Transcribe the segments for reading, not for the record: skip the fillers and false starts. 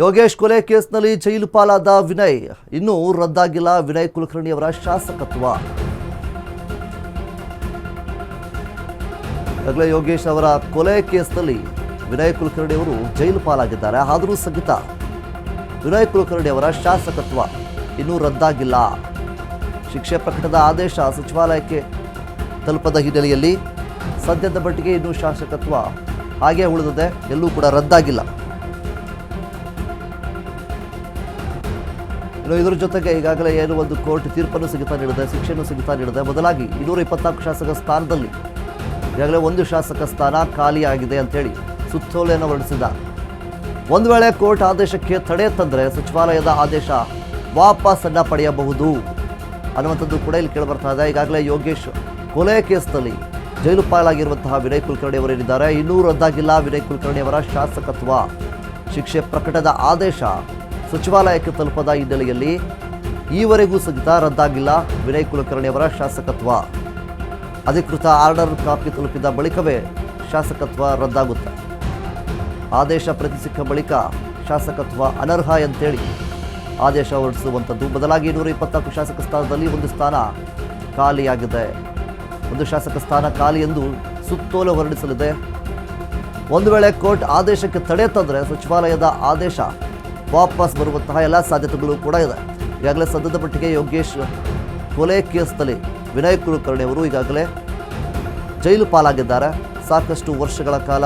ಯೋಗೇಶ್ ಕೊಲೆ ಕೇಸ್ನಲ್ಲಿ ಜೈಲು ಪಾಲಾದ ವಿನಯ್ ಇನ್ನೂ ರದ್ದಾಗಿಲ್ಲ. ವಿನಯ್ ಕುಲಕರ್ಣಿ ಅವರ ಶಾಸಕತ್ವ. ಈಗಾಗಲೇ ಯೋಗೇಶ್ ಅವರ ಕೊಲೆ ಕೇಸ್ನಲ್ಲಿ ವಿನಯ್ ಕುಲಕರ್ಣಿ ಅವರು ಜೈಲು ಪಾಲಾಗಿದ್ದಾರೆ. ಆದರೂ ಸಹಿತ ವಿನಯ್ ಕುಲಕರ್ಣಿ ಅವರ ಶಾಸಕತ್ವ ಇನ್ನೂ ರದ್ದಾಗಿಲ್ಲ. ಶಿಕ್ಷೆ ಪ್ರಕಟದ ಆದೇಶ ಸಚಿವಾಲಯಕ್ಕೆ ತಲುಪದ ಹಿನ್ನೆಲೆಯಲ್ಲಿ ಸದ್ಯದ ಮಟ್ಟಿಗೆ ಇನ್ನೂ ಶಾಸಕತ್ವ ಹಾಗೆ ಉಳಿದಿದೆ, ಎಲ್ಲೂ ಕೂಡ ರದ್ದಾಗಿಲ್ಲ. ಇದರ ಜೊತೆಗೆ ಈಗಾಗಲೇ ಏನು ಒಂದು ಕೋರ್ಟ್ ತೀರ್ಪನ್ನು ಸಿಗುತ್ತಾ ನೀಡಿದೆ, ಶಿಕ್ಷೆಯನ್ನು ಸಿಗುತ್ತಾ ನೀಡಿದೆ. ಬದಲಾಗಿ 224 ಶಾಸಕ ಸ್ಥಾನದಲ್ಲಿ ಈಗಾಗಲೇ ಒಂದು ಶಾಸಕ ಸ್ಥಾನ ಖಾಲಿಯಾಗಿದೆ ಅಂತೇಳಿ ಸುತ್ತೋಲೆಯನ್ನು ಹೊರಡಿಸಿದ. ಒಂದು ವೇಳೆ ಕೋರ್ಟ್ ಆದೇಶಕ್ಕೆ ತಡೆ ತಂದರೆ ಸಚಿವಾಲಯದ ಆದೇಶ ವಾಪಸ್ಸನ್ನ ಪಡೆಯಬಹುದು ಅನ್ನುವಂಥದ್ದು ಕೂಡ ಇಲ್ಲಿ ಕೇಳಿಬರ್ತಾ ಇದೆ. ಈಗಾಗಲೇ ಯೋಗೇಶ್ ಕೊಲೆ ಕೇಸ್ನಲ್ಲಿ ಜೈಲು ಪಾಲಾಗಿರುವಂತಹ ವಿನಯ್ ಕುಲಕರ್ಣಿ ಅವರೇನಿದ್ದಾರೆ, ಇನ್ನೂ ರದ್ದಾಗಿಲ್ಲ ವಿನಯ್ ಕುಲಕರ್ಣಿ ಅವರ ಶಾಸಕತ್ವ. ಶಿಕ್ಷೆ ಪ್ರಕಟದ ಆದೇಶ ಸಚಿವಾಲಯಕ್ಕೆ ತಲುಪದ ಹಿನ್ನೆಲೆಯಲ್ಲಿ ಈವರೆಗೂ ಸಹಿತ ರದ್ದಾಗಿಲ್ಲ ವಿನಯ್ ಕುಲಕರ್ಣಿ ಅವರ ಶಾಸಕತ್ವ. ಅಧಿಕೃತ ಆರ್ಡರ್ ಕಾಪಿ ತಲುಪಿದ ಬಳಿಕವೇ ಶಾಸಕತ್ವ ರದ್ದಾಗುತ್ತೆ. ಆದೇಶ ಪ್ರತಿ ಸಿಕ್ಕ ಬಳಿಕ ಶಾಸಕತ್ವ ಅನರ್ಹ ಅಂತೇಳಿ ಆದೇಶ ಹೊರಡಿಸುವಂಥದ್ದು. ಬದಲಾಗಿ 224 ಶಾಸಕ ಸ್ಥಾನದಲ್ಲಿ ಒಂದು ಸ್ಥಾನ ಖಾಲಿಯಾಗಿದೆ. ಒಂದು ಶಾಸಕ ಸ್ಥಾನ ಖಾಲಿ ಎಂದು ಸುತ್ತೋಲೆ ಹೊರಡಿಸಲಿದೆ. ಒಂದು ವೇಳೆ ಕೋರ್ಟ್ ಆದೇಶಕ್ಕೆ ತಡೆ ತಂದರೆ ಸಚಿವಾಲಯದ ಆದೇಶ ವಾಪಸ್ ಬರುವಂತಹ ಎಲ್ಲ ಸಾಧ್ಯತೆಗಳು ಕೂಡ ಇದೆ. ಈಗಾಗಲೇ ಸದ್ಯದ ಮಟ್ಟಿಗೆ ಯೋಗೇಶ್ ಕೊಲೆ ಕೇಸ್ನಲ್ಲಿ ವಿನಯ್ ಕುಲಕರ್ಣಿ ಅವರು ಈಗಾಗಲೇ ಜೈಲು ಪಾಲಾಗಿದ್ದಾರೆ. ಸಾಕಷ್ಟು ವರ್ಷಗಳ ಕಾಲ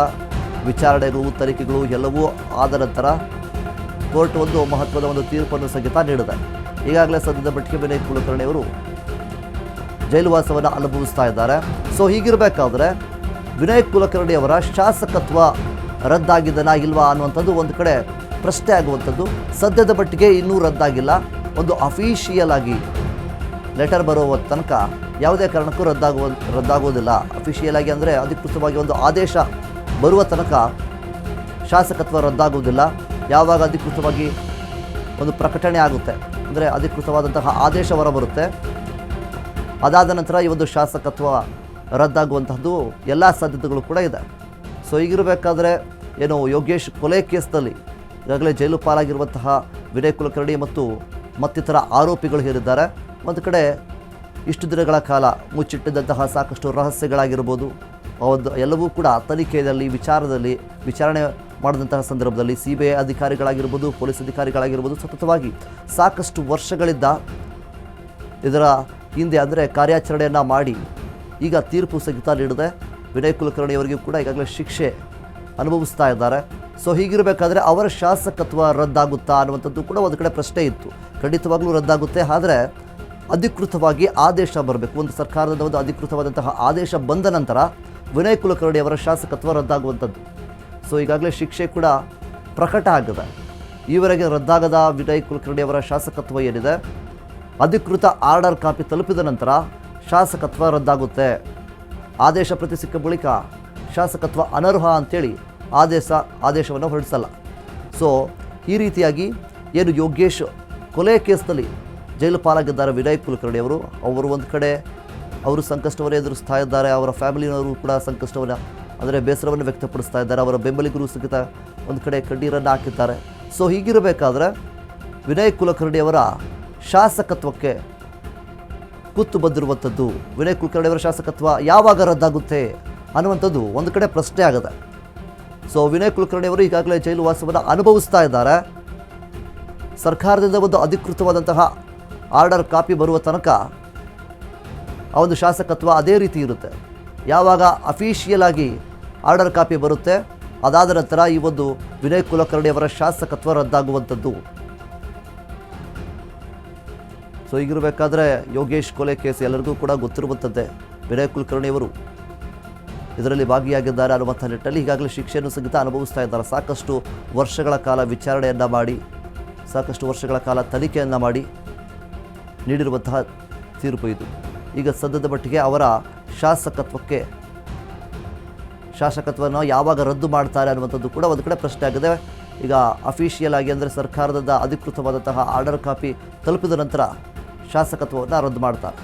ವಿಚಾರಣೆಗಳು, ತನಿಖೆಗಳು ಎಲ್ಲವೂ ಆದ ನಂತರ ಕೋರ್ಟ್ ಒಂದು ಮಹತ್ವದ ಒಂದು ತೀರ್ಪನ್ನು ಸಹಿತ ನೀಡಿದೆ. ಈಗಾಗಲೇ ಸದ್ಯದ ಮಟ್ಟಿಗೆ ವಿನಯ್ ಕುಲಕರ್ಣಿ ಅವರು ಜೈಲುವಾಸವನ್ನು ಅನುಭವಿಸ್ತಾ ಇದ್ದಾರೆ. ಸೊ ಹೀಗಿರಬೇಕಾದ್ರೆ ವಿನಯ್ ಕುಲಕರ್ಣಿ ಅವರ ಶಾಸಕತ್ವ ರದ್ದಾಗಿದೆನಾ ಇಲ್ವಾ ಅನ್ನುವಂಥದ್ದು ಒಂದು ಕಡೆ ಪ್ರಶ್ನೆ ಆಗುವಂಥದ್ದು. ಸದ್ಯದ ಮಟ್ಟಿಗೆ ಇನ್ನೂ ರದ್ದಾಗಿಲ್ಲ. ಒಂದು ಅಫಿಷಿಯಲ್ ಆಗಿ ಲೆಟರ್ ಬರುವ ತನಕ ಯಾವುದೇ ಕಾರಣಕ್ಕೂ ರದ್ದಾಗುವುದಿಲ್ಲ. ಅಫಿಷಿಯಲ್ ಆಗಿ ಅಂದರೆ ಅಧಿಕೃತವಾಗಿ ಒಂದು ಆದೇಶ ಬರುವ ತನಕ ಶಾಸಕತ್ವ ರದ್ದಾಗುವುದಿಲ್ಲ. ಯಾವಾಗ ಅಧಿಕೃತವಾಗಿ ಒಂದು ಪ್ರಕಟಣೆ ಆಗುತ್ತೆ, ಅಂದರೆ ಅಧಿಕೃತವಾದಂತಹ ಆದೇಶ ಹೊರಬರುತ್ತೆ, ಅದಾದ ನಂತರ ಈ ಒಂದು ಶಾಸಕತ್ವ ರದ್ದಾಗುವಂತಹದ್ದು ಎಲ್ಲ ಸಾಧ್ಯತೆಗಳು ಕೂಡ ಇದೆ. ಸೊ ಹೀಗಿರಬೇಕಾದ್ರೆ ಏನು ಯೋಗೇಶ್ ಕೊಲೆ ಕೇಸ್ನಲ್ಲಿ ಈಗಾಗಲೇ ಜೈಲು ಪಾಲಾಗಿರುವಂತಹ ವಿನಯ್ ಕುಲಕರ್ಣಿ ಮತ್ತು ಮತ್ತಿತರ ಆರೋಪಿಗಳು ಹೇರಿದ್ದಾರೆ. ಒಂದು ಕಡೆ ಇಷ್ಟು ದಿನಗಳ ಕಾಲ ಮುಚ್ಚಿಟ್ಟಿದ್ದಂತಹ ಸಾಕಷ್ಟು ರಹಸ್ಯಗಳಾಗಿರ್ಬೋದು, ಎಲ್ಲವೂ ಕೂಡ ತನಿಖೆಯಲ್ಲಿ ವಿಚಾರಣೆ ಮಾಡಿದಂತಹ ಸಂದರ್ಭದಲ್ಲಿ CBI ಅಧಿಕಾರಿಗಳಾಗಿರ್ಬೋದು, ಪೊಲೀಸ್ ಅಧಿಕಾರಿಗಳಾಗಿರ್ಬೋದು ಸತತವಾಗಿ ಸಾಕಷ್ಟು ವರ್ಷಗಳಿಂದ ಇದರ ಹಿಂದೆ ಅಂದರೆ ಕಾರ್ಯಾಚರಣೆಯನ್ನು ಮಾಡಿ ಈಗ ತೀರ್ಪು ಸಹಿತ ನೀಡಿದೆ. ವಿನಯ್ ಕುಲಕರ್ಣಿ ಅವರಿಗೂ ಕೂಡ ಈಗಾಗಲೇ ಶಿಕ್ಷೆ ಅನುಭವಿಸ್ತಾ ಇದ್ದಾರೆ. ಸೊ ಹೀಗಿರಬೇಕಾದ್ರೆ ಅವರ ಶಾಸಕತ್ವ ರದ್ದಾಗುತ್ತಾ ಅನ್ನುವಂಥದ್ದು ಕೂಡ ಒಂದು ಕಡೆ ಪ್ರಶ್ನೆ ಇತ್ತು. ಖಂಡಿತವಾಗ್ಲೂ ರದ್ದಾಗುತ್ತೆ, ಆದರೆ ಅಧಿಕೃತವಾಗಿ ಆದೇಶ ಬರಬೇಕು. ಒಂದು ಸರ್ಕಾರದ ಒಂದು ಅಧಿಕೃತವಾದಂತಹ ಆದೇಶ ಬಂದ ನಂತರ ವಿನಯ್ ಕುಲಕರ್ಣಿ ಅವರ ಶಾಸಕತ್ವ ರದ್ದಾಗುವಂಥದ್ದು. ಸೊ ಈಗಾಗಲೇ ಶಿಕ್ಷೆ ಕೂಡ ಪ್ರಕಟ ಆಗಿದೆ. ಈವರೆಗೆ ರದ್ದಾಗದ ವಿನಯ್ ಕುಲಕರ್ಣಿ ಅವರ ಶಾಸಕತ್ವ ಏನಿದೆ, ಅಧಿಕೃತ ಆರ್ಡರ್ ಕಾಪಿ ತಲುಪಿದ ನಂತರ ಶಾಸಕತ್ವ ರದ್ದಾಗುತ್ತೆ. ಆದೇಶ ಪ್ರತಿ ಸಿಕ್ಕ ಬಳಿಕ ಶಾಸಕತ್ವ ಅನರ್ಹ ಅಂತೇಳಿ ಆದೇಶವನ್ನು ಹೊರಡಿಸಲ್ಲ. ಸೊ ಈ ರೀತಿಯಾಗಿ ಏನು ಯೋಗೇಶ್ ಕೊಲೆ ಕೇಸ್ನಲ್ಲಿ ಜೈಲು ಪಾಲಾಗಿದ್ದಾರೆ ವಿನಯ್ ಕುಲಕರ್ಣಿ ಅವರು ಒಂದು ಕಡೆ ಅವರು ಸಂಕಷ್ಟವನ್ನು ಎದುರಿಸ್ತಾ ಇದ್ದಾರೆ. ಅವರ ಫ್ಯಾಮಿಲಿನವರು ಕೂಡ ಸಂಕಷ್ಟವನ್ನು ಅಂದರೆ ಬೇಸರವನ್ನು ವ್ಯಕ್ತಪಡಿಸ್ತಾ ಇದ್ದಾರೆ. ಅವರ ಬೆಂಬಲಿಗರು ಸಹಿತ ಒಂದು ಕಡೆ ಕಣ್ಣೀರನ್ನು ಹಾಕಿದ್ದಾರೆ. ಸೊ ಹೀಗಿರಬೇಕಾದ್ರೆ ವಿನಯ್ ಕುಲಕರ್ಣಿ ಅವರ ಶಾಸಕತ್ವಕ್ಕೆ ಕುತ್ತು ಬಂದಿರುವಂಥದ್ದು. ವಿನಯ್ ಕುಲಕರ್ಣಿ ಅವರ ಶಾಸಕತ್ವ ಯಾವಾಗ ರದ್ದಾಗುತ್ತೆ ಅನ್ನುವಂಥದ್ದು ಒಂದು ಕಡೆ ಪ್ರಶ್ನೆ ಆಗಿದೆ. ಸೊ ವಿನಯ್ ಕುಲಕರ್ಣಿ ಅವರು ಈಗಾಗಲೇ ಜೈಲು ವಾಸವನ್ನು ಅನುಭವಿಸ್ತಾ ಇದ್ದಾರೆ. ಸರ್ಕಾರದಿಂದ ಒಂದು ಅಧಿಕೃತವಾದಂತಹ ಆರ್ಡರ್ ಕಾಪಿ ಬರುವ ತನಕ ಆ ಒಂದು ಶಾಸಕತ್ವ ಅದೇ ರೀತಿ ಇರುತ್ತೆ. ಯಾವಾಗ ಅಫಿಷಿಯಲ್ ಆಗಿ ಆರ್ಡರ್ ಕಾಪಿ ಬರುತ್ತೆ, ಅದಾದ ನಂತರ ಈ ಒಂದು ವಿನಯ್ ಕುಲಕರ್ಣಿ ಅವರ ಶಾಸಕತ್ವ ರದ್ದಾಗುವಂಥದ್ದು. ಸೊ ಹೀಗಿರಬೇಕಾದ್ರೆ ಯೋಗೇಶ್ ಕೊಲೆ ಕೇಸ್ ಎಲ್ಲರಿಗೂ ಕೂಡ ಗೊತ್ತಿರುವಂಥದ್ದೇ. ವಿನಯ್ ಕುಲಕರ್ಣಿ ಅವರು ಇದರಲ್ಲಿ ಭಾಗಿಯಾಗಿದ್ದಾರೆ ಅನ್ನುವಂಥ ನಿಟ್ಟಲ್ಲಿ ಈಗಾಗಲೇ ಶಿಕ್ಷೆಯನ್ನು ಸಹಿತ ಅನುಭವಿಸ್ತಾ ಇದ್ದಾರೆ. ಸಾಕಷ್ಟು ವರ್ಷಗಳ ಕಾಲ ವಿಚಾರಣೆಯನ್ನು ಮಾಡಿ, ಸಾಕಷ್ಟು ವರ್ಷಗಳ ಕಾಲ ತನಿಖೆಯನ್ನು ಮಾಡಿ ನೀಡಿರುವಂತಹ ತೀರ್ಪು ಇದು. ಈಗ ಸದ್ಯದ ಮಟ್ಟಿಗೆ ಅವರ ಶಾಸಕತ್ವವನ್ನು ಯಾವಾಗ ರದ್ದು ಮಾಡ್ತಾರೆ ಅನ್ನುವಂಥದ್ದು ಕೂಡ ಒಂದು ಕಡೆ ಪ್ರಶ್ನೆ ಆಗಿದೆ. ಈಗ ಅಫಿಷಿಯಲ್ ಆಗಿ ಅಂದರೆ ಸರ್ಕಾರದ ಅಧಿಕೃತವಾದಂತಹ ಆರ್ಡರ್ ಕಾಪಿ ತಲುಪಿದ ನಂತರ ಶಾಸಕತ್ವವನ್ನು ರದ್ದು ಮಾಡ್ತಾರೆ.